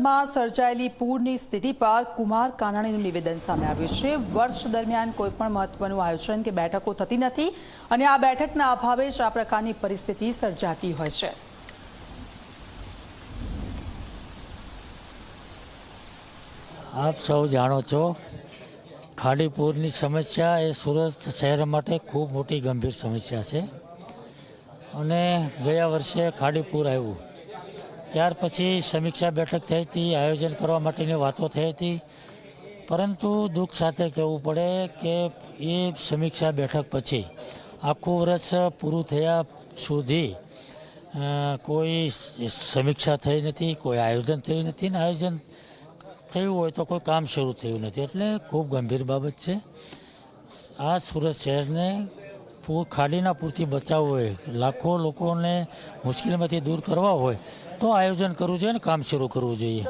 સુરતમાં સર્જાયેલી પૂરની સ્થિતિ પર કુમાર કાનાણીનું નિવેદન સામે આવ્યું છે। વર્ષ દરમિયાન કોઈપણ મહત્વનું આયોજન કે બેઠકો થતી નથી અને આ બેઠકના અભાવે જ આ પ્રકારની પરિસ્થિતિ સર્જાતી હોય છે। આપ સૌ જાણો છો, ખાડીપુરની સમસ્યા એ સુરત શહેર માટે ખૂબ મોટી ગંભીર સમસ્યા છે અને ગયા વર્ષે ખાડીપુર આવ્યું ત્યાર પછી સમીક્ષા બેઠક થઈ હતી, આયોજન કરવા માટેની વાતો થઈ હતી, પરંતુ દુઃખ સાથે કહેવું પડે કે એ સમીક્ષા બેઠક પછી આખું વર્ષ પૂરું થયા સુધી કોઈ સમીક્ષા થઈ નથી, કોઈ આયોજન થયું નથી ને આયોજન થયું હોય તો કોઈ કામ શરૂ થયું નથી, એટલે ખૂબ ગંભીર બાબત છે। આ સુરત શહેરને ખાડીના પૂરથી બચાવવું હોય, લાખો લોકોને મુશ્કેલીમાંથી દૂર કરવા હોય તો આયોજન કરવું જોઈએ ને કામ શરૂ કરવું જોઈએ।